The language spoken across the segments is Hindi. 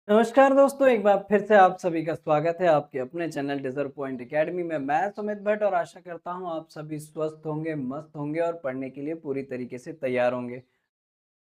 नमस्कार दोस्तों, एक बार फिर से आप सभी का स्वागत है आपके अपने चैनल डिज़र्व पॉइंट अकेडमी में। मैं सुमित भट्ट और आशा करता हूँ आप सभी स्वस्थ होंगे, मस्त होंगे और पढ़ने के लिए पूरी तरीके से तैयार होंगे।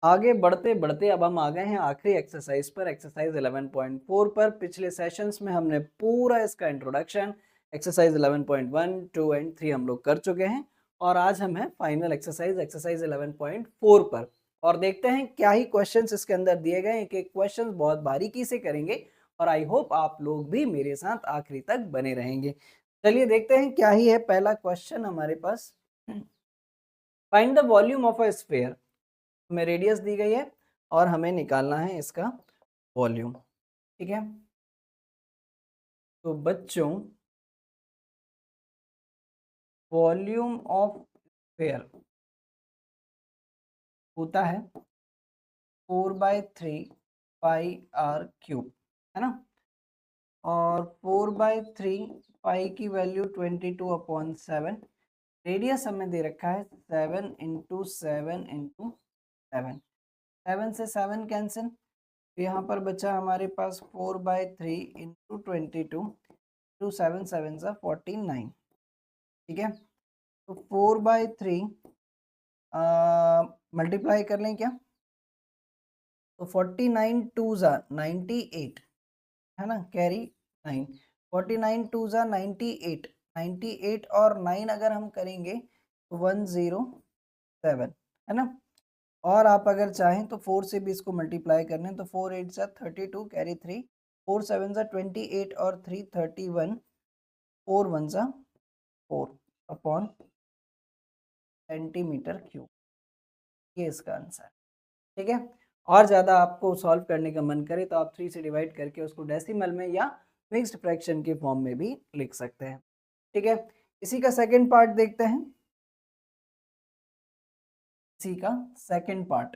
आगे बढ़ते-बढ़ते अब हम आ गए हैं आखिरी एक्सरसाइज पर, एक्सरसाइज 11.4 पर। पिछले सेशंस में हमने पूरा इसका इंट्रोडक्शन एक्सरसाइज 11.1, 2 एंड 3 हम लोग कर चुके हैं और आज हम हैं फाइनल एक्सरसाइज, एक्सरसाइज 11.4 पर। और देखते हैं क्या ही क्वेश्चंस इसके अंदर दिए गए हैं। एक-एक क्वेश्चंस बहुत बारीकी से करेंगे और आई होप आप लोग भी मेरे साथ आखिरी तक बने रहेंगे। चलिए देखते हैं क्या ही है पहला क्वेश्चन हमारे पास। Find the volume of a sphere. हमें रेडियस दी गई है और हमें निकालना है इसका वॉल्यूम। ठीक है, तो बच्चों वॉल्यूम ऑफ स्फीयर होता है 4/3 पाई आर क्यूब, है ना। और 4/3 पाई की वैल्यू 22/7। रेडियस हमें दे रखा है 7 इंटू 7 इंटू 7। 7 से 7 कैंसिल, तो यहाँ पर बचा हमारे पास 4/3 इंटू 22 टू 7 7 सा 49। ठीक है, तो 4/3 मल्टीप्लाई कर लें क्या, तो 49 टू ज़ा 98, है ना, कैरी 9। 49 टू ज़ा 98, 98 और 9 अगर हम करेंगे तो 107, है ना। और आप अगर चाहें तो 4 से भी इसको मल्टीप्लाई कर लें, तो 4 8 ज़ा 32, कैरी 3, 4 7 ज़ा 28 और 3 31, 4 1 ज़ा 4 अपॉन सेंटीमीटर क्यूब। ये इसका आंसर। ठीक है, और ज़्यादा आपको सॉल्व करने का मन करे तो आप 3 से डिवाइड करके उसको डेसिमल में या मिक्स्ड फ्रैक्शन के फॉर्म में भी लिख सकते हैं। ठीक है, इसी का सेकंड पार्ट देखते हैं। इसी का सेकंड पार्ट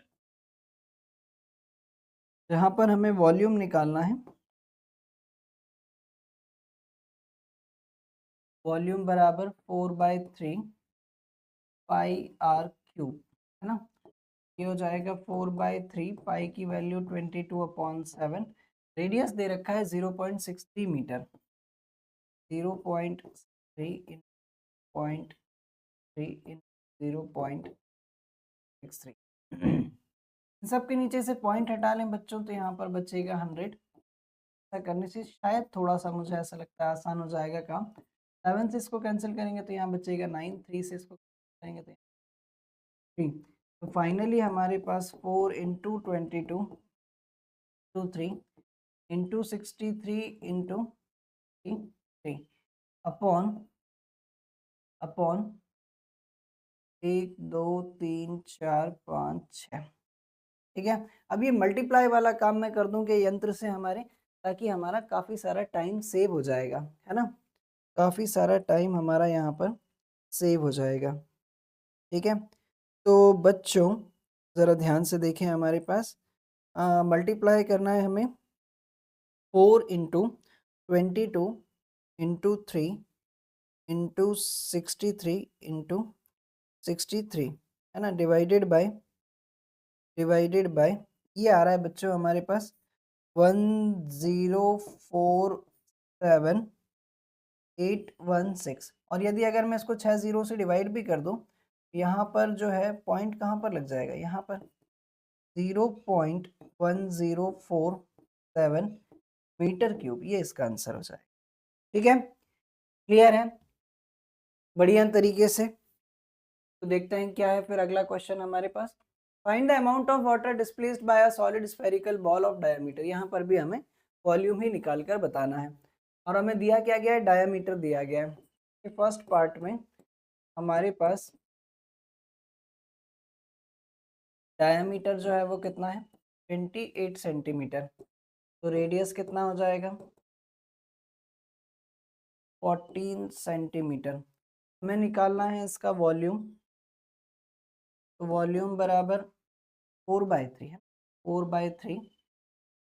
जहाँ पर हमें वॉल्यूम निकालना है। वॉल्यूम बराबर 4/3 पाई आर क्यूब, है ना। ये हो जाएगा 4/3 पाई की वैल्यू 22/7। रेडियस दे रखा है 0.63 मीटर। 0.3 इन 0.3 इन 0.63। इन सब के नीचे से पॉइंट हटा लें बच्चों, तो यहाँ पर बचेगा 100। ऐसा करने से शायद थोड़ा सा मुझे ऐसा लगता है आसान हो जाएगा काम। 7 से इसको कैंसिल करेंगे तो यहाँ बचेगा 9, 3 से इसको करेंगे तो 3। तो फाइनली हमारे पास 4 into 22 to 3 into 63 into 3 upon upon 1 2 3 4 5 6। ठीक है, अब ये मल्टीप्लाई वाला काम मैं कर दूं कि यंत्र से हमारे, ताकि हमारा काफ़ी सारा टाइम सेव हो जाएगा, है ना। काफ़ी सारा टाइम हमारा यहाँ पर सेव हो जाएगा। ठीक है, तो बच्चों ज़रा ध्यान से देखें, हमारे पास मल्टीप्लाई करना है हमें 4 इंटू 22 इंटू 3 इंटू 63 इंटू 63, है ना, डिवाइडेड बाय ये आ रहा है बच्चों हमारे पास 1047816। और यदि अगर मैं इसको 6 जीरो से डिवाइड भी कर दूं, यहाँ पर जो है पॉइंट कहाँ पर लग जाएगा, यहाँ पर 0.1047 मीटर क्यूब। ये इसका आंसर हो जाएगा। ठीक है, क्लियर है बढ़िया तरीके से। तो देखते हैं क्या है फिर अगला क्वेश्चन हमारे पास। Find the amount of water displaced by a solid spherical ball of diameter. यहाँ पर भी हमें वॉल्यूम ही निकाल कर बताना है और हमें दिया क्या गया है, डायमीटर दिया गया है। फर्स्ट पार्ट में हमारे पास डायमीटर जो है वो कितना है, 28 सेंटीमीटर। तो रेडियस कितना हो जाएगा, 14 सेंटीमीटर। हमें निकालना है इसका वॉल्यूम, तो वॉल्यूम बराबर 4/3 है, 4/3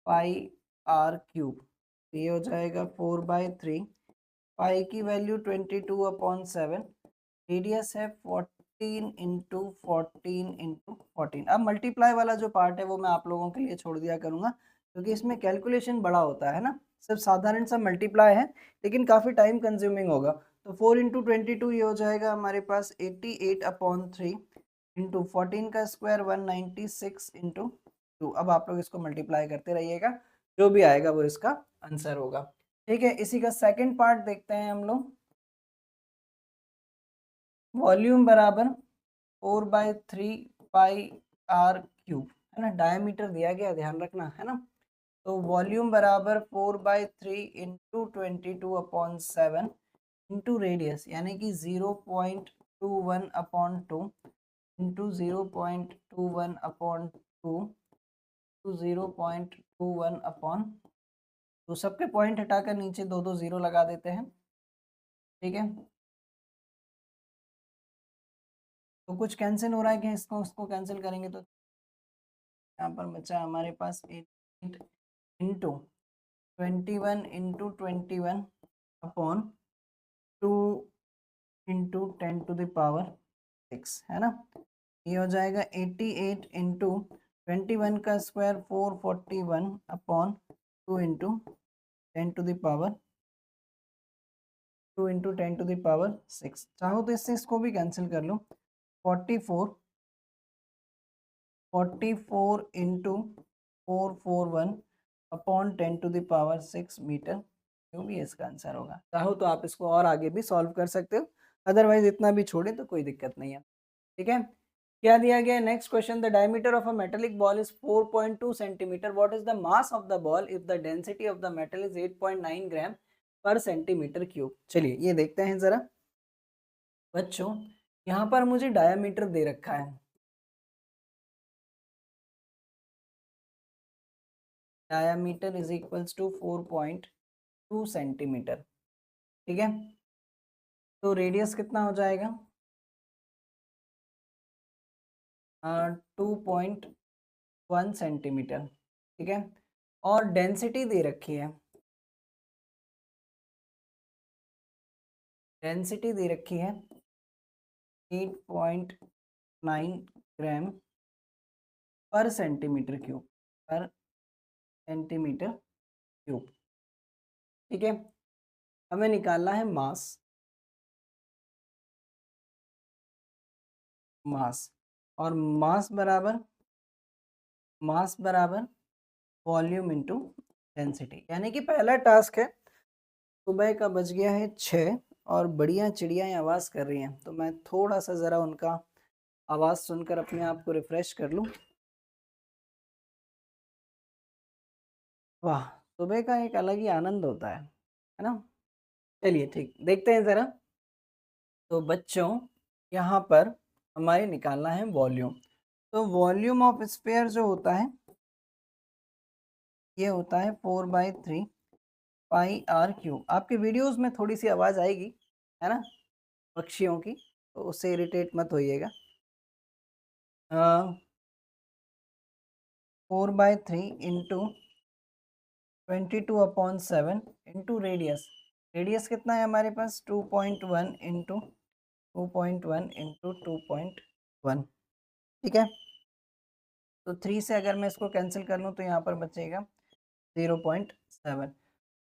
पाई आर क्यूब। ये हो जाएगा 4/3 पाई की वैल्यू 22/7। रेडियस है 14 इंटू 14 इंटू 14। अब मल्टीप्लाई वाला जो पार्ट है वो मैं आप लोगों के लिए छोड़ दिया करूँगा, क्योंकि इसमें कैलकुलेशन बड़ा होता है ना, सिर्फ साधारण सा मल्टीप्लाई है लेकिन काफ़ी टाइम कंज्यूमिंग होगा। तो 4 इंटू 22 ये हो जाएगा हमारे पास 88/3 इंटू 14 का स्क्वायर 196 इंटू 2। अब आप लोग इसको मल्टीप्लाई करते रहिएगा, जो भी आएगा वो इसका आंसर होगा। ठीक है, इसी का सेकंड पार्ट देखते हैं हम लोग। वॉल्यूम बराबर 4/3 पाई आर क्यूब, है ना, डायमीटर दिया गया, ध्यान रखना, है ना। तो वॉल्यूम बराबर 4/3 इंटू 22/7 इंटू रेडियस यानी कि 0.21/2 इंटू 0.21/2 टू 0.21/, तो सबके पॉइंट हटाकर नीचे दो दो जीरो लगा देते हैं। ठीक है, तो कुछ कैंसिल हो रहा है कि इसको उसको कैंसिल करेंगे तो यहाँ पर बचा हमारे पास 8 इंटू 21 इंटू 21/2 इंटू 10⁻⁶, है ना। ये हो जाएगा 88 इंटू 21 का स्क्वायर 441/2 इंटू 10⁻6। चाहो तो इससे इसको भी कैंसिल कर लो। 44 इंटू 441/10⁻6 मीटर, जो भी इसका आंसर होगा। चाहो तो आप इसको और आगे भी सॉल्व कर सकते हो, अदरवाइज इतना भी छोड़े तो कोई दिक्कत नहीं है। ठीक है, क्या दिया गया next question, the diameter of a metallic ball is 4.2 centimetre, what is the mass of the ball if the density of the metal is 8.9 ग्राम पर सेंटीमीटर क्यूब। चलिए ये देखते हैं जरा बच्चों, यहाँ पर मुझे डायमीटर दे रखा है, diameter is equals to 4.2 centimetre. ठीक है, तो रेडियस कितना हो जाएगा, 2.1 सेंटीमीटर। ठीक है, और डेंसिटी दे रखी है, डेंसिटी दे रखी है 8.9 ग्राम पर सेंटीमीटर क्यूब, पर सेंटीमीटर क्यूब। ठीक है, हमें निकालना है मास, मास और मास बराबर वॉल्यूम इनटू डेंसिटी, यानी कि पहला टास्क है। सुबह का बज गया है 6 और बढ़िया चिड़ियाएं आवाज़ कर रही हैं, तो मैं थोड़ा सा ज़रा उनका आवाज़ सुनकर अपने आप को रिफ्रेश कर लूँ। वाह, सुबह का एक अलग ही आनंद होता है ना। चलिए ठीक, देखते हैं ज़रा। तो बच्चों यहाँ पर हमारे निकालना है वॉल्यूम। तो वॉल्यूम ऑफ स्फीयर जो होता है ये होता है 4/3 पाई आर क्यूब। आपके वीडियोस में थोड़ी सी आवाज़ आएगी, है ना, पक्षियों की, तो उससे इरिटेट मत होइएगा। 4/3 इंटू 22/7 इंटू रेडियस, रेडियस कितना है हमारे पास 2.1 इंटू 2.1 इंटू 2.1। ठीक है, तो 3 से अगर मैं इसको कैंसिल कर लूँ तो यहाँ पर बचेगा 0.7।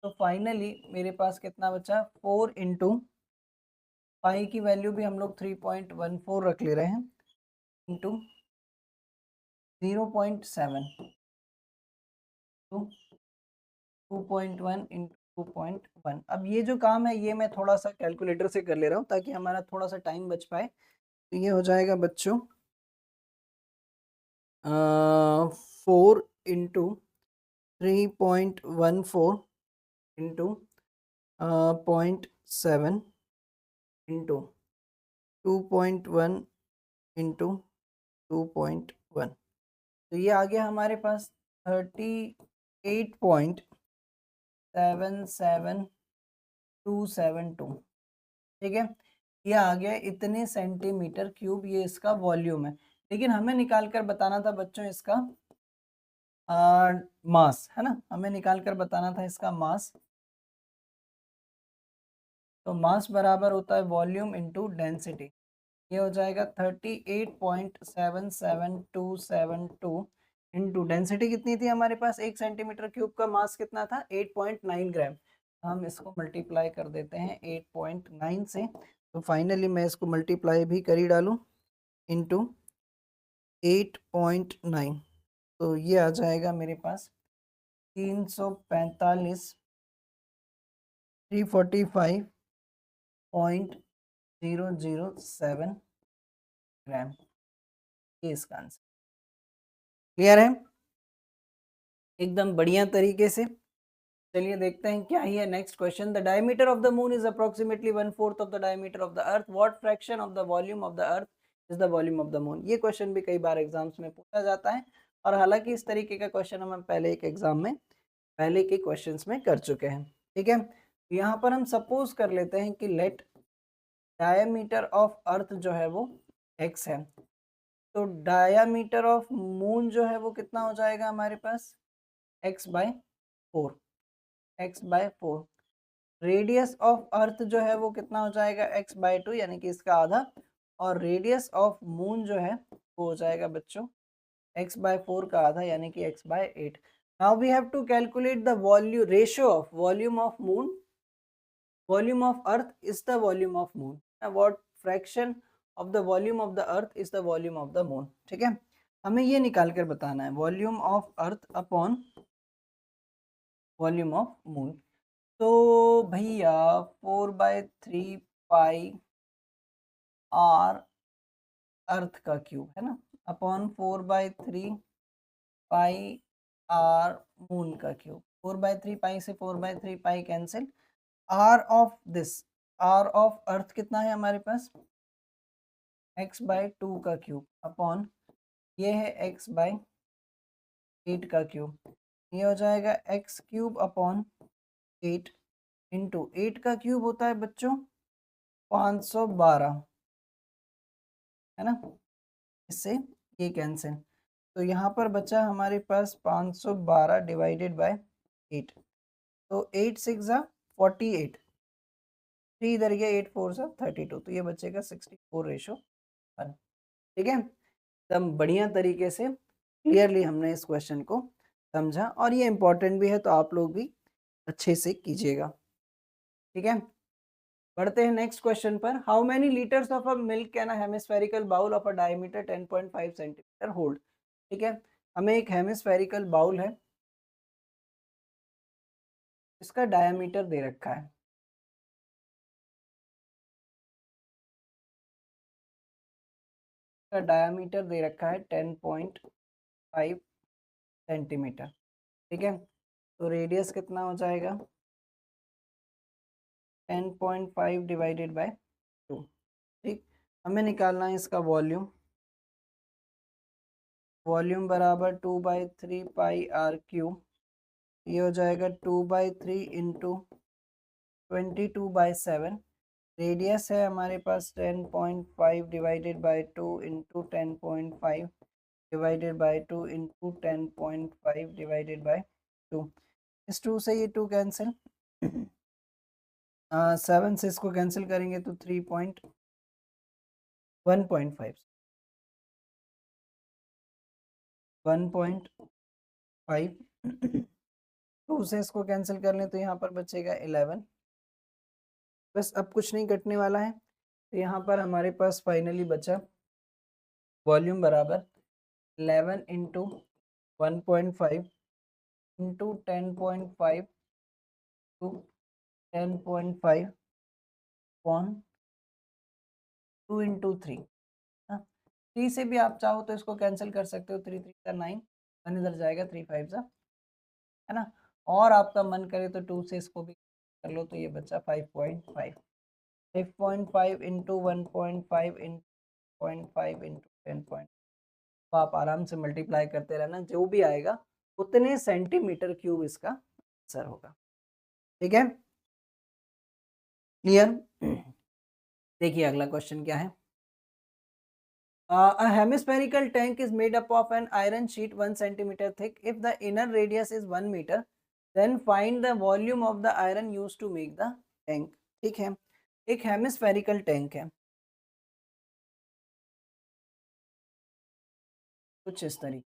तो फाइनली मेरे पास कितना बचा, 4 इंटू पाई की वैल्यू भी हम लोग 3.14 रख ले रहे हैं इंटू 0.7 टू 2.1 इंटू 2.1। अब ये जो काम है ये मैं थोड़ा सा कैलकुलेटर से कर ले रहा हूँ ताकि हमारा थोड़ा सा टाइम बच पाए। तो ये हो जाएगा बच्चों 4 इंटू 3.14 इंटू 0.7 इंटू 2.1 इंटू 2.1। तो ये आ गया हमारे पास 38.77272। ठीक है, ये आ गया इतने सेंटीमीटर क्यूब, ये इसका वॉल्यूम है। लेकिन हमें निकाल कर बताना था बच्चों इसका मास, है ना, हमें निकाल कर बताना था इसका मास। तो मास बराबर होता है वॉल्यूम इंटू डेंसिटी। ये हो जाएगा 38.77272 इनटू डेंसिटी कितनी थी हमारे पास, 1 सेंटीमीटर क्यूब का मास कितना था, 8.9 ग्राम। हम इसको मल्टीप्लाई कर देते हैं 8.9 से, तो फाइनली मैं इसको मल्टीप्लाई भी कर ही डालूं इनटू 8.9, तो ये आ जाएगा मेरे पास 345 345.007 ग्राम, ये इसका आंसर। क्लियर है एकदम बढ़िया तरीके से। चलिए देखते हैं क्या ही है next question. The diameter of the moon is approximately 1/4 of the diameter of the earth, what fraction of the volume of the earth is the volume of the moon. ये क्वेश्चन भी कई बार एग्जाम्स में पूछा जाता है, और हालांकि इस तरीके का क्वेश्चन हम पहले एक एग्जाम में पहले के क्वेश्चंस में कर चुके हैं। ठीक है, यहाँ पर हम सपोज कर लेते हैं कि लेट डायमीटर ऑफ अर्थ जो है वो x है, तो डायमीटर ऑफ मून जो है वो कितना हो जाएगा हमारे पास, x/4, x/4। Radius of earth जो है वो कितना हो जाएगा, x/2 यानी कि इसका आधा, और रेडियस ऑफ मून जो है वो हो जाएगा बच्चों x/4 का आधा यानी कि x/8। Now we have to calculate the volume ratio of volume of moon, volume of earth is the volume of moon, what fraction of the volume of the earth is the volume of the moon। ठीक है, हमें ये निकाल कर बताना है volume of earth upon volume of moon. तो भैया 4/3 पाई आर अर्थ का क्यूब है ना, अपॉन 4/3 पाई आर मून का क्यूब। 4/3 पाई से 4/3 pi cancel, r of this, r of earth कितना है हमारे पास, x/2 का क्यूब अपॉन ये है x/8 का क्यूब, ये हो जाएगा x³ अपॉन 8 इंटू 8 का क्यूब होता है बच्चों 512, है ना, इससे ये कैंसिल, तो यहाँ पर बचा हमारे पास 512 डिवाइडेड बाय 8, तो 8 6 48, 3 इधर गया, 8 4 32, तो ये बचेगा 64:1। ठीक है, एकदम बढ़िया तरीके से क्लियरली हमने इस क्वेश्चन को समझा, और ये इंपॉर्टेंट भी है, तो आप लोग भी अच्छे से कीजिएगा। ठीक है, बढ़ते हैं नेक्स्ट क्वेश्चन पर। How many litres of a milk can a hemispherical bowl of a diameter 10.5 centimetre hold. ठीक है, हमें एक हेमिस्फेरिकल बाउल है, इसका डायमीटर दे रखा है, इसका डायमीटर दे रखा है 10.5 सेंटीमीटर। ठीक है, तो रेडियस कितना हो जाएगा, 10.5 डिवाइडेड बाय 2। ठीक, हमें निकालना है इसका वॉल्यूम, वॉल्यूम बराबर 2/3 पाई आर क्यूब, ये हो जाएगा 2/3 इंटू 22/7। रेडियस है हमारे पास 10.5 divided by 2 into 10.5 divided by 2 into 10.5 divided by 2। इस 2 से ये 2 कैंसिल, 7 से इसको कैंसिल करेंगे तो 1.5 2 से इसको कैंसिल कर लें तो यहाँ पर बचेगा 11। बस अब कुछ नहीं कटने वाला है, तो यहाँ पर हमारे पास फाइनली बचा वॉल्यूम बराबर 11 into 1.5 into 10.5 to 10.5 upon 2 into 3। 3 से भी आप चाहो तो इसको कैंसिल कर सकते हो, 3 3 का 9, 1 इधर जाएगा, 3 5 है ना, और आपका मन करे तो 2 से इसको भी कर लो, तो ये बच्चा 5.5 इंटू 1.5 इंटू 0.5 इंटू 10. आप आराम से मल्टीप्लाई करते रहना, जो भी आएगा उतने सेंटीमीटर क्यूब इसका आंसर होगा। ठीक है, क्लियर। देखिए अगला क्वेश्चन क्या है। A hemispherical tank is made up of an iron sheet 1 centimeter thick. If the inner radius is 1 meter, then find the volume of the iron used to make the tank. ठीक है, एक हेमिस्फेरिकल टैंक है कुछ इस तरीके,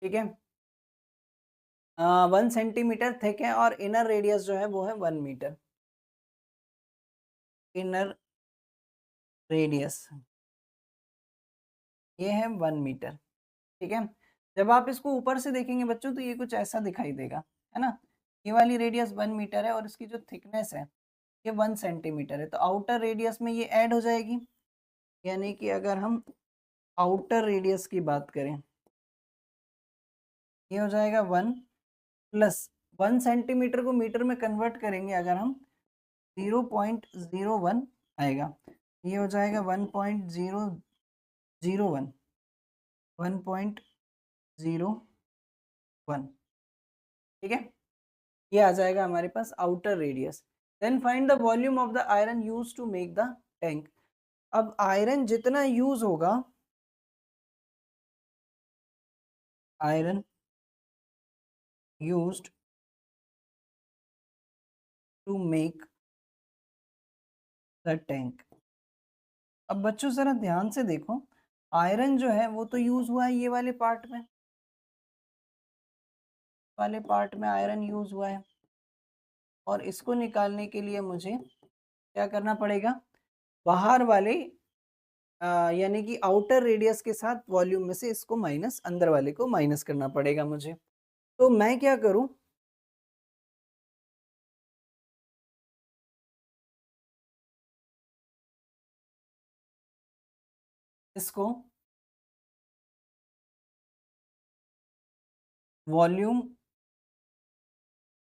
ठीक है। 1 सेंटीमीटर थिक है और इनर रेडियस जो है वो है 1 मीटर। इनर रेडियस ये है 1 मीटर, ठीक है। जब आप इसको ऊपर से देखेंगे बच्चों तो ये कुछ ऐसा दिखाई देगा, है ना? ये वाली रेडियस 1 मीटर है और इसकी जो थिकनेस है ये 1 सेंटीमीटर है, तो आउटर रेडियस में ये ऐड हो जाएगी। यानी कि अगर हम आउटर रेडियस की बात करें, ये हो जाएगा 1 प्लस 1 सेंटीमीटर को मीटर में कन्वर्ट करेंगे अगर हम 0.01 आएगा। ये हो जाएगा 1.001, 1.01, ठीक है। ये आ जाएगा हमारे पास outer radius. Then find the volume of the iron used to make the tank. अब आयरन जितना यूज होगा, iron used to make the tank. अब बच्चों जरा ध्यान से देखो, आयरन जो है वो तो यूज हुआ है ये वाले पार्ट में, आयरन यूज हुआ है और इसको निकालने के लिए मुझे क्या करना पड़ेगा, बाहर वाले यानी कि आउटर रेडियस के साथ वॉल्यूम में से इसको माइनस, अंदर वाले को माइनस करना पड़ेगा मुझे। तो मैं क्या करूं, इसको वॉल्यूम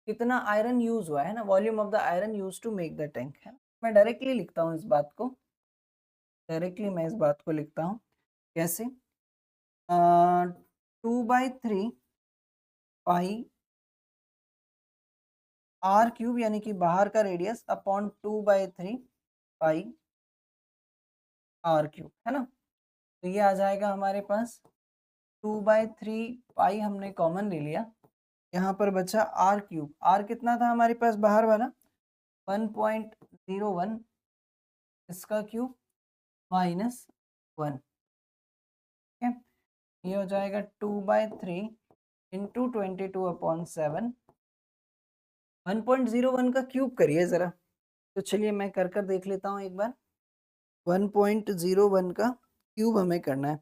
कितना आयरन यूज हुआ है ना, volume of the iron used to make the tank, है ना? मैं डायरेक्टली लिखता हूँ इस बात को, लिखता हूँ कैसे, 2/3 पाई आर क्यूब यानी कि बाहर का radius upon 2/3 pi r cube, है ना? तो ये आ जाएगा हमारे पास 2/3 पाई, हमने कॉमन ले लिया, यहाँ पर बचा आर क्यूब। आर कितना था हमारे पास बाहर वाला, 1.01, इसका क्यूब माइनस 1, ठीक है। ये हो जाएगा 2/3 इंटू 22/7। 1.01 का क्यूब करिए ज़रा, तो चलिए मैं कर कर देख लेता हूँ एक बार। 1.01 का क्यूब हमें करना है,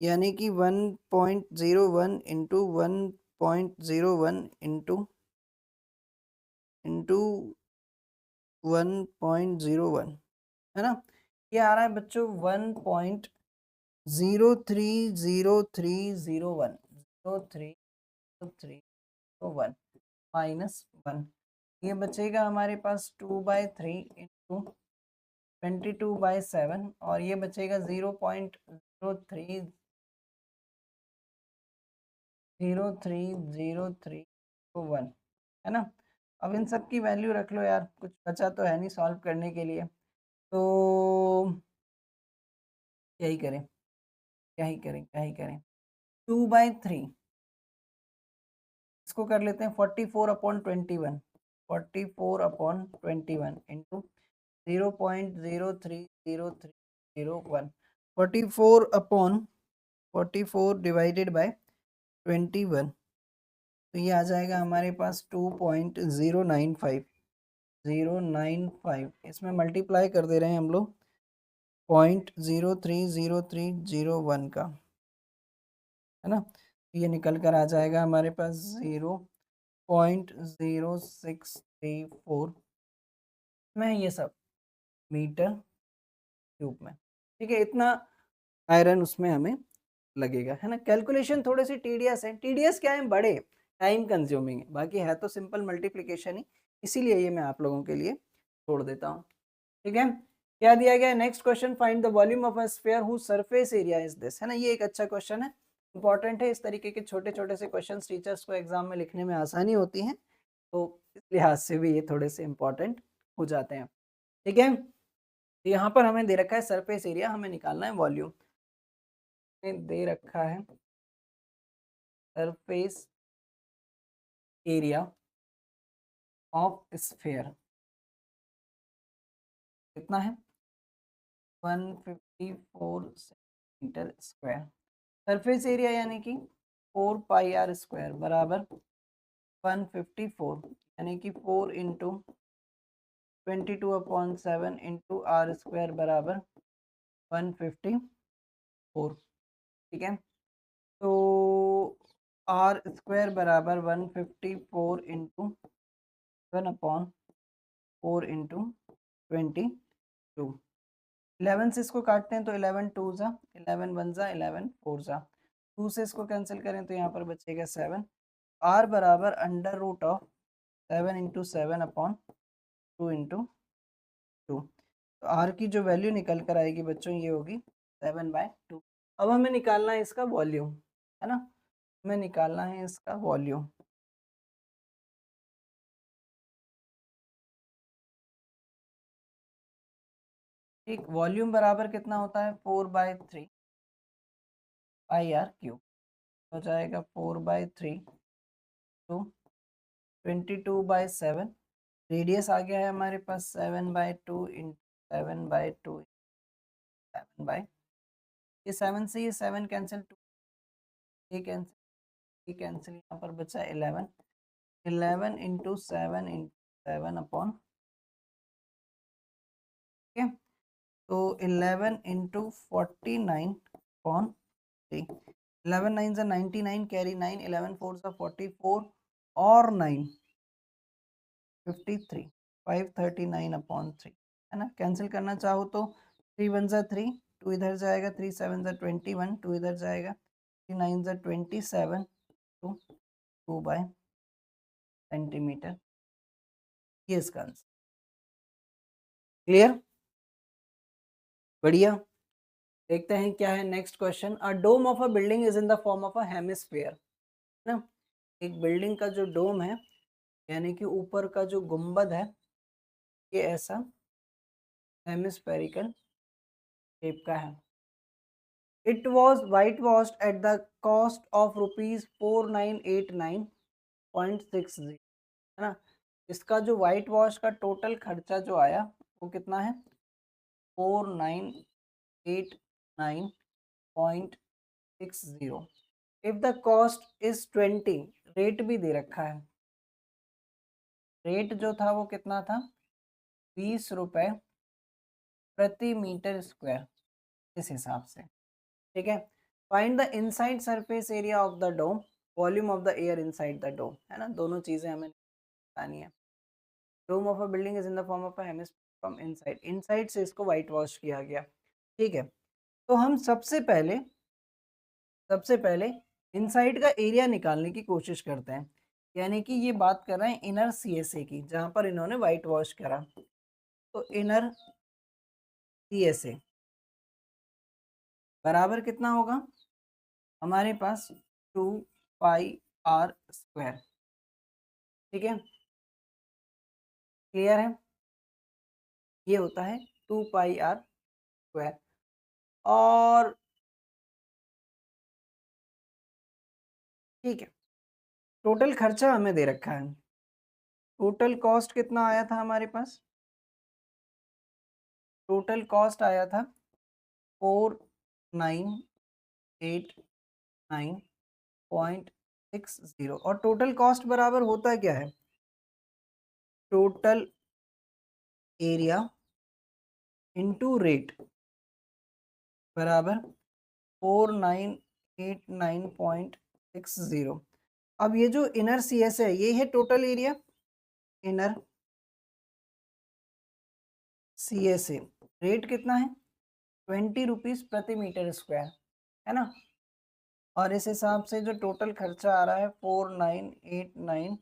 यानी कि 1.01 इंटू 1.01 इंटू 1.01, है ना? ये आ रहा है बच्चों 1.030301, 0303001 माइनस 1। ये बचेगा हमारे पास 2/3 इंटू 22/7 और ये बचेगा 0.030301, है ना? अब इन सब की वैल्यू रख लो यार, कुछ बचा तो है नहीं सॉल्व करने के लिए, तो क्या ही करें 2/3, इसको कर लेते हैं 44/21, 44/21 इंटू 0.030301, 44 डिवाइडेड बाय 21, तो ये आ जाएगा हमारे पास 2.095, इसमें मल्टीप्लाई कर दे रहे हैं हम लोग 0.030301 का, है ना? ये निकल कर आ जाएगा हमारे पास 0.0634 में, ये सब मीटर क्यूब में, ठीक है। इतना आयरन उसमें हमें लगेगा, है ना? कैलकुलेशन थोड़े से टीडियस है, टीडियस क्या है, बड़े टाइम कंज्यूमिंग है, बाकी है तो सिंपल मल्टीप्लिकेशन ही, इसीलिए ये मैं आप लोगों के लिए छोड़ देता हूँ, ठीक है। क्या दिया गया है next question, find the volume of a sphere whose surface area is this, है ना? ये एक अच्छा क्वेश्चन है, इंपॉर्टेंट है। इस तरीके के छोटे छोटे से क्वेश्चन टीचर्स को एग्जाम में लिखने में आसानी होती है, तो इस लिहाज से भी ये थोड़े से इंपॉर्टेंट हो जाते हैं, ठीक है। तो यहाँ पर हमें दे रखा है सरफेस एरिया, हमें निकालना है वॉल्यूम, दे रखा है सरफेस एरिया ऑफ स्फीयर कितना है, 154 सेंटीमीटर स्क्वायर। सरफेस एरिया यानी कि 4 पाई आर स्क्वायर बराबर 154, यानी कि 4 इंटू 22/7 इंटू आर स्क्वायर बराबर 154। ठीक है, तो आर स्क्वायर बराबर 154 इंटू 1/4 इंटू 22। 11 से इसको काटते हैं तो 11 टू ज़ा 11 वन ज़ा 11 फोर ज़ा, 2 से इसको कैंसिल करें तो यहाँ पर बचेगा 7। आर बराबर under root of 7 into 7/2 into 2। तो आर की जो वैल्यू निकल कर आएगी बच्चों ये होगी 7/2। अब हमें निकालना है इसका वॉल्यूम, है ना, हमें निकालना है इसका वॉल्यूम। ठीक, वॉल्यूम बराबर कितना होता है 4/3 पाई आर क्यूब, हो जाएगा 4/3 टू 22/7। रेडियस आ गया है हमारे पास 7/2 इंटू 7/2 7 ये 7 से ये 7 कैंसिल, 2 ये कैंसिल, ये कैंसिल, यहाँ पर बचा 11। 11 इंटू 7 इंटू 7 ठीक है, तो 11 इंटू 49/3। 11 9 ज़ा 99, कैरी 9, 11 4 ज़ा 44 और 9 53, 539/3, है ना। कैंसिल करना चाहो तो 3 1 ज़ा 3, 2 इधर जाएगा, 3 7 ज़ा 21, 2 इधर जाएगा, 3 9 ज़ा 27, 2 बाय सेंटीमीटर, ये इसका आंसर। क्लियर, बढ़िया। देखते हैं क्या है next question. A dome of a building is in the form of a hemisphere, ना, एक बिल्डिंग का जो डोम है यानी कि ऊपर का जो गुंबद है ये ऐसा हेमिस्फेरिकल शेप का है। It was white washed at the cost of ₹4989.60, है ना। इसका जो वाइट वॉश का टोटल खर्चा जो आया वो कितना है 4989.60। If the cost is 20, rate भी दे रखा है, रेट जो था वो कितना था 20 रुपए प्रति मीटर स्क्वायर, इस हिसाब से। ठीक है, find the inside surface area of the dome, volume of the air inside the dome, है ना, दोनों चीजें हमें बतानी है। Dome of a building is in the form of a hemisphere from inside, inside से इसको व्हाइट वॉश किया गया। ठीक है, तो हम सबसे पहले इनसाइड का एरिया निकालने की कोशिश करते हैं, यानी कि ये बात कर रहे हैं इनर सीएसए की, जहां पर इन्होंने व्हाइट वॉश करा। तो इनर सीएसए बराबर कितना होगा हमारे पास 2 पाई आर स्क्वायर। ठीक है, क्लियर है, ये होता है 2 पाई आर स्क्वायर। और ठीक है, टोटल खर्चा हमें दे रखा है, टोटल कॉस्ट कितना आया था हमारे पास, टोटल कॉस्ट आया था 4989.60। और टोटल कॉस्ट बराबर होता क्या है टोटल एरिया इनटू रेट बराबर 4989.60। अब ये जो इनर सीएस है ये है total area, inner CSA, rate कितना है 20 रुपीज प्रति मीटर स्क्वायर, है ना। और इस हिसाब से जो टोटल खर्चा आ रहा है 4989.60,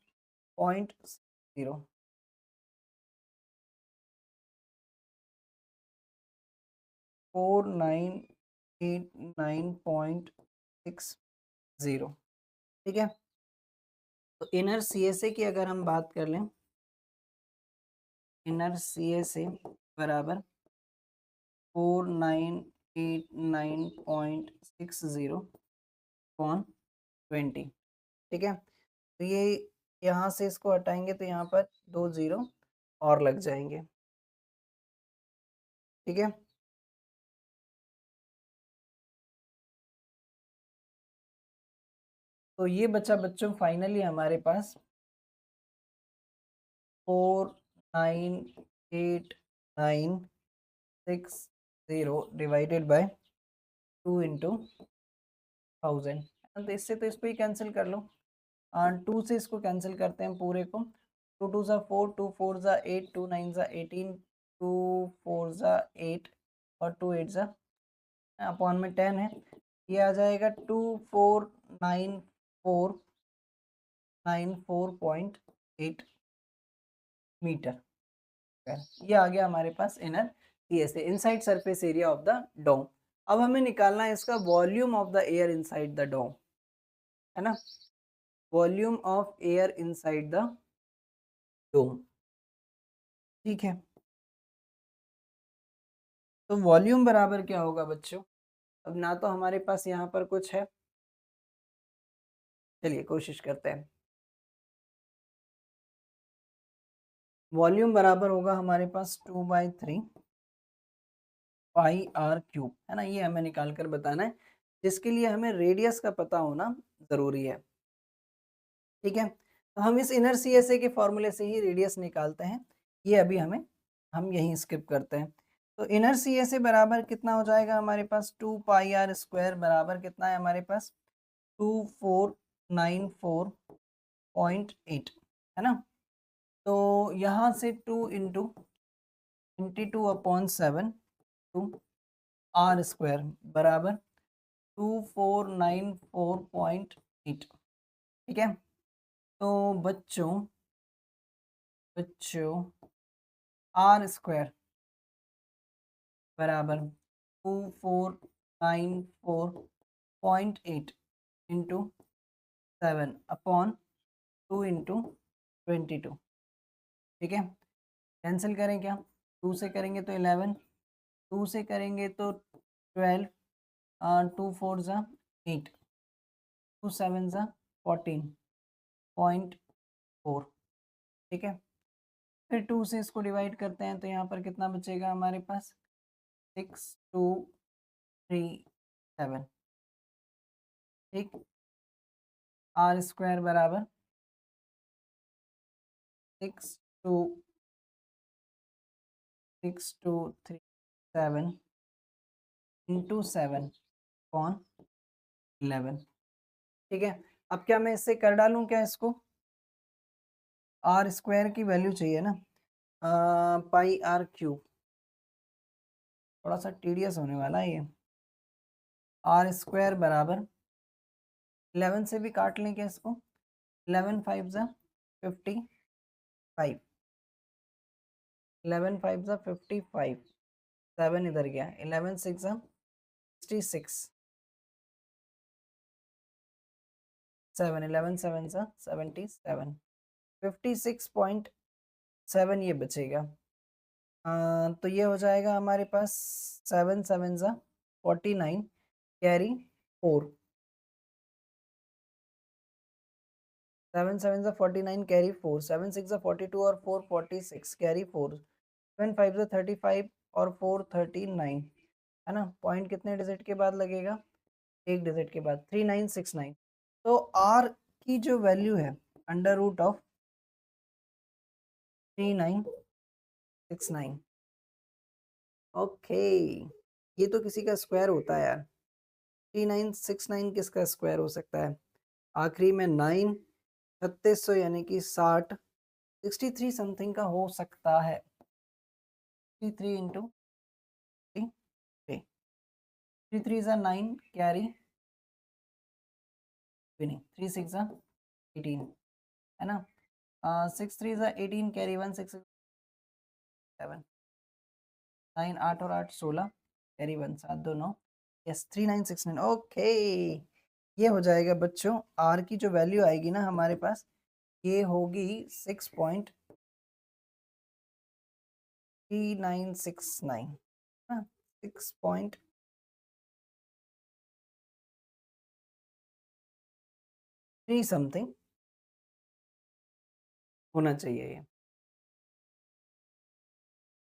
4989.60। ठीक है, तो इनर सीएसए की अगर हम बात कर लें, इनर सीएसए बराबर 4989.60 अपॉन 20। ठीक है, तो ये यहाँ से इसको हटाएंगे तो यहाँ पर 2 जीरो और लग जाएंगे। ठीक है, तो ये बचा बच्चों फाइनली हमारे पास 49890 डिवाइडेड बाय 2 इंटू 1000। तो इससे तो इसको ही कैंसिल कर लो। 2 से इसको कैंसिल करते हैं पूरे को। 2 2 ज़ा 4, 2 4 ज़ा 8, 2 9 ज़ा 18, 2 4 ज़ा 8 और 2 8 ज़ा अपॉन में 10 है। ये आ जाएगा 2494.8 मीटर। ये आ गया हमारे पास inner CSA, inside surface area of the dome. अब हमें निकालना है इसका volume of the air inside the dome, है ना, volume of air inside the dome. ठीक है, तो वॉल्यूम बराबर क्या होगा बच्चों? अब ना तो हमारे पास यहाँ पर कुछ है, चलिए कोशिश करते हैं। वॉल्यूम बराबर होगा हमारे पास 2/3 पाई आर क्यूब, है ना, ये हमें निकाल कर बताना है, जिसके लिए हमें रेडियस का पता होना जरूरी है। ठीक है, तो हम इस इनर सीएसए के फॉर्मूले से ही रेडियस निकालते हैं, ये अभी हम यहीं स्किप करते हैं। तो इनर सीएसए बराबर कितना हो जाएगा हमारे पास? 2 पाई आर स्क्वायर बराबर कितना है हमारे पास? 2494.8, है ना। तो यहाँ से 2 इंटू 22/7 टू आर स्क्वायर बराबर 2494.8। ठीक है, तो बच्चों आर स्क्वायर बराबर 2494.8 इंटू 7 अपॉन 2 इंटू 22। ठीक है, कैंसिल करें क्या? 2 से करेंगे तो 11, 2 से करेंगे तो 12, 2 4 ज़ा 8, 2 7 ज़ा 14.4। ठीक है, फिर 2 से इसको डिवाइड करते हैं तो यहाँ पर कितना बचेगा हमारे पास? 6237। ठीक, आर स्क्वायर बराबर 6237 इंटू 7 अपॉन 11। ठीक है, अब क्या मैं इससे कर डालूं क्या इसको? आर स्क्वायर की वैल्यू चाहिए ना, पाई आर क्यूब, थोड़ा सा टीडियस होने वाला है ये। आर स्क्वायर बराबर 11 से भी काट लें क्या इसको? 11 5 ज़ा 55, 11 5 ज़ा 55, 7 इधर गया, 11 6 ज़ा 66, 7 11 7 ज़ा 77, 56.7 ये बचेगा। तो ये हो जाएगा हमारे पास 7 7 ज़ा 49 कैरी 4, 7 7 ज़ा 49 कैरी 4, 7 6 ज़ा 42 और 4 46 कैरी 4, 7 5 ज़ा 35 और 4 39, है ना। पॉइंट कितने डिजिट के बाद लगेगा? एक डिजिट के बाद, 3969। तो आर की जो वैल्यू है अंडर रूट ऑफ 3969। ओके, ये तो किसी का स्क्वायर होता है यार, 3969 किसका स्क्वायर हो सकता है? आखिरी में 9, 3600 यानी कि 60, 63 समथिंग का हो सकता है। 63 इंटू 3, 3 3 ज़ा 9 कैरी नहीं, 3 6 ज़ा 18, है ना। 6 3 ज़ा 18 कैरी 1 6 7, 9 8 और 8 16 कैरी 1 7 2 9, यस 3969। ओके, ये हो जाएगा बच्चों, आर की जो वैल्यू आएगी ना हमारे पास, ये होगी 6.3969, हाँ 6.3 समथिंग होना चाहिए ये,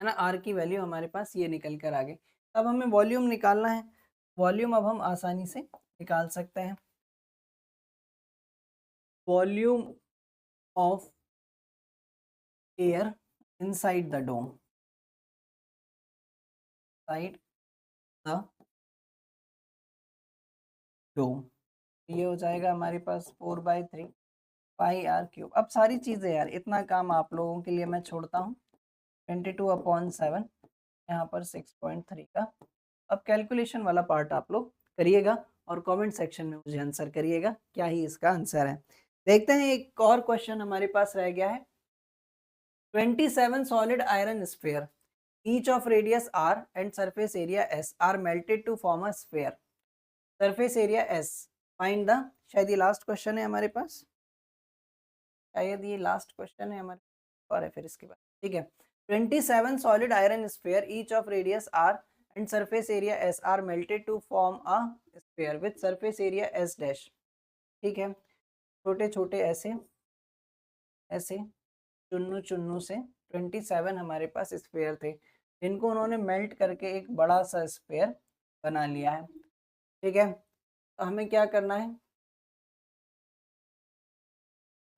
है ना। आर की वैल्यू हमारे पास ये निकल कर आ गई। अब हमें वॉल्यूम निकालना है, वॉल्यूम अब हम आसानी से निकाल सकते हैं। Volume of air inside the dome, side the dome, ये हो जाएगा हमारे पास 4/3 पाई आर क्यूब। अब सारी चीज़ें यार, इतना काम आप लोगों के लिए मैं छोड़ता हूँ। 22/7 यहाँ पर 6.3 का। अब कैलकुलेशन वाला पार्ट आप लोग करिएगा और कमेंट सेक्शन में मुझे आंसर करिएगा क्या ही इसका आंसर है। देखते हैं एक और क्वेश्चन हमारे पास रह गया है। 27 solid iron sphere, each of radius r and surface area s are melted to form a sphere. Surface area s, find the, शायद ये लास्ट क्वेश्चन है हमारे पास, शायद ये लास्ट क्वेश्चन है हमारे, और है फिर इसके बाद, ठीक है। 27 solid iron sphere, each of radius r and surface area s are melted to form a sphere with surface area s dash, ठीक है। छोटे छोटे ऐसे ऐसे चुन्नू चुन्नू से 27 हमारे पास स्फेयर थे, जिनको उन्होंने मेल्ट करके एक बड़ा सा स्फेयर बना लिया है, ठीक है। तो हमें क्या करना है,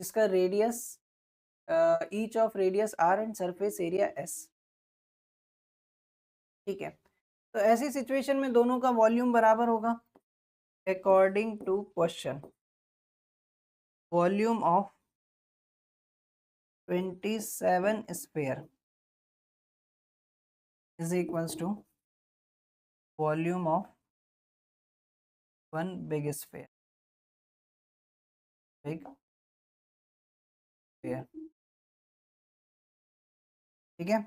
इसका radius, each of radius r and surface area S, ठीक है। तो ऐसी सिचुएशन में दोनों का वॉल्यूम बराबर होगा। According to question, volume of 27 sphere is equals to volume of one big sphere, big sphere, ठीक है।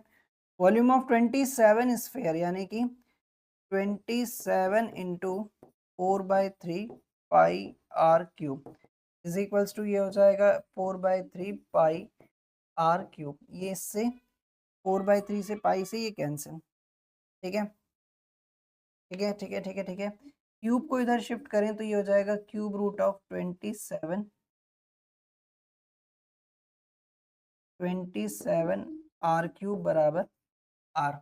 वॉल्यूम ऑफ 27 स्फेयर यानी कि 27 into 4/3 pi r cube is equals to, ये हो जाएगा 4/3 पाई आर क्यूब। ये इससे 4/3 से पाई से ये कैंसिल, ठीक है, ठीक है, ठीक है, ठीक है, ठीक है। क्यूब को इधर शिफ्ट करें तो ये हो जाएगा cube root of 27 r cube बराबर आर,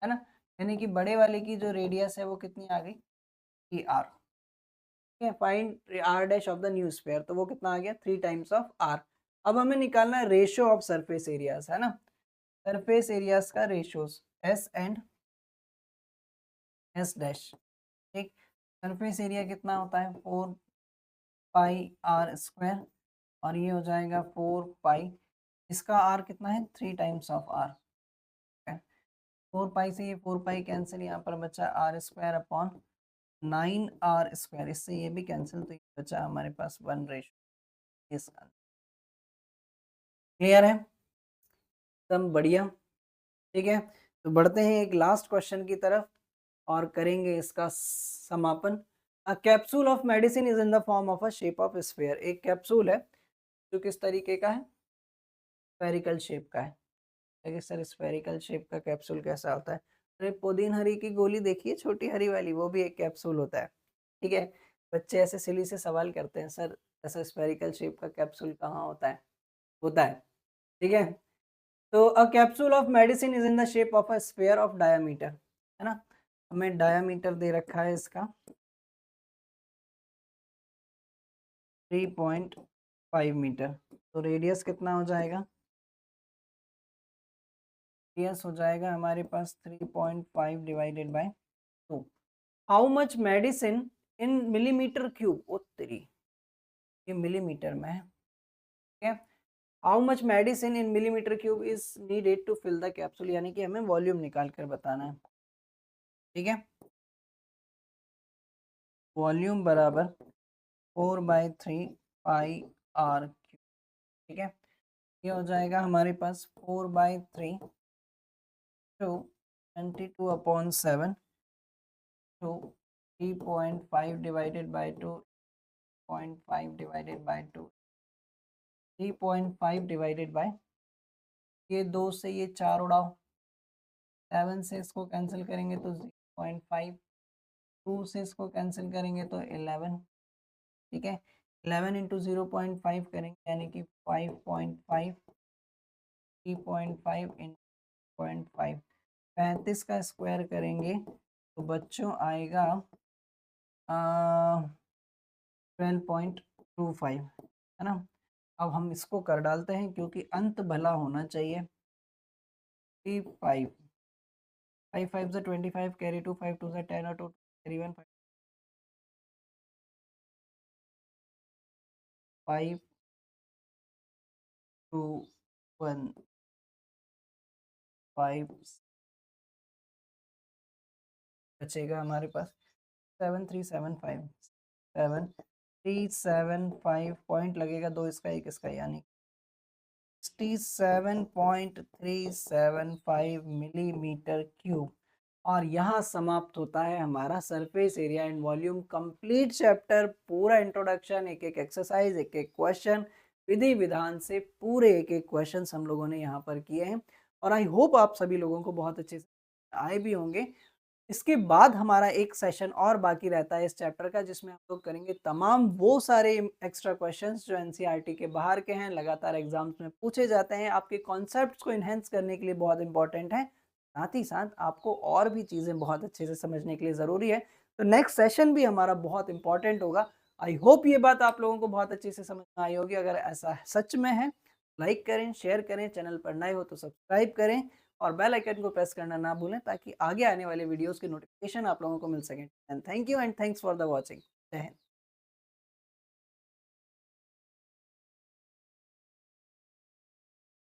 है ना। यानी कि बड़े वाले की जो रेडियस है वो कितनी आ गई, ई आर, ठीक है। Find r dash of the new sphere, तो वो कितना आ गया 3 टाइम्स ऑफ आर। अब हमें निकालना है रेशियो ऑफ सरफेस एरियाज, है ना। सरफेस एरियाज का ratios S and S dash, ठीक। सरफेस एरिया कितना होता है 4 पाई आर स्क्वायर, और ये हो जाएगा 4 पाई, इसका आर कितना है 3 टाइम्स ऑफ आर, 4 पाई से ये 4 पाई कैंसिल, यहाँ पर बचा r square upon 9 r square, इससे ये भी कैंसिल, तो ये बचा हमारे पास 1 रेशियो। इसका क्लियर है, एकदम बढ़िया, ठीक है। तो बढ़ते हैं एक लास्ट क्वेश्चन की तरफ और करेंगे इसका समापन। A capsule of medicine is in the form of a shape of sphere, एक कैप्सूल है जो किस तरीके का है, स्फेरिकल शेप का है। देखिए सर, स्फेरिकल शेप का कैप्सूल कैसा होता है, अरे पुदीन हरी की गोली देखिए, छोटी हरी वाली, वो भी एक कैप्सूल होता है, ठीक है। बच्चे ऐसे सिली से सवाल करते हैं, सर ऐसा स्फेरिकल शेप का कैप्सूल कहाँ होता है, ठीक है। तो a capsule of medicine is in the shape of a sphere of diameter, है ना। हमें डायमीटर दे रखा है इसका 3.5 मीटर, तो रेडियस कितना हो जाएगा, रेडियस हो जाएगा हमारे पास 3.5 divided by 2। How much medicine in millimetre cube, ओ तेरी, ये मिलीमीटर में है, ठीक है। How much medicine in millimetre cube is needed to fill the capsule, यानी कि हमें वॉल्यूम निकाल कर बताना है, ठीक है। वॉल्यूम बराबर 4/3 पाई आर क्यूब, ठीक है। ये हो जाएगा हमारे पास 4/3 to 22/7 to 3.5 divided by 2, 0.5 divided by 2, 3.5 divided by, ये 2 से ये 4 उड़ाओ, 7 से इसको कैंसिल करेंगे तो 0.5, 2 से इसको कैंसिल करेंगे तो 11, ठीक है। 11 इंटू 0.5 करेंगे यानी कि 5.5, 3.5 इन 0.5, 35 का स्क्वायर करेंगे तो बच्चों आएगा 12.25, है ना। अब हम इसको कर डालते हैं क्योंकि अंत भला होना चाहिए। 3 5 5 5 से 25 कैरी 2 5 2 से 10 और 2 कैरी 1 5 2 1 5 बचेगा हमारे पास 7375 7375 पॉइंट लगेगा, दो इसका एक इसका, यानी 67.375 मिलीमीटर क्यूब। और यहाँ समाप्त होता है हमारा surface area and volume complete chapter. पूरा इंट्रोडक्शन, एक एक एक्सरसाइज, एक एक क्वेश्चन, विधि विधान से पूरे एक एक क्वेश्चन हम लोगों ने यहाँ पर किए हैं। और आई होप आप सभी लोगों को बहुत अच्छे से आए भी होंगे। इसके बाद हमारा एक सेशन और बाकी रहता है इस चैप्टर का, जिसमें हम लोग करेंगे तमाम वो सारे एक्स्ट्रा क्वेश्चंस जो एनसीईआरटी के बाहर के हैं, लगातार एग्जाम्स में पूछे जाते हैं, आपके कॉन्सेप्ट्स को इन्हेंस करने के लिए बहुत इंपॉर्टेंट है, साथ ही साथ आपको और भी चीज़ें बहुत अच्छे से समझने के लिए ज़रूरी है। तो नेक्स्ट सेशन भी हमारा बहुत इंपॉर्टेंट होगा। आई होप ये बात आप लोगों को बहुत अच्छे से समझ में आई होगी। अगर ऐसा सच में है, लाइक करें, शेयर करें, चैनल पर नए हो तो सब्सक्राइब करें और बेल आइकन को प्रेस करना ना भूलें, ताकि आगे आने वाले वीडियोस के नोटिफिकेशन आप लोगों को मिल सकें। And thank you and thanks for the watching. जय हिंद।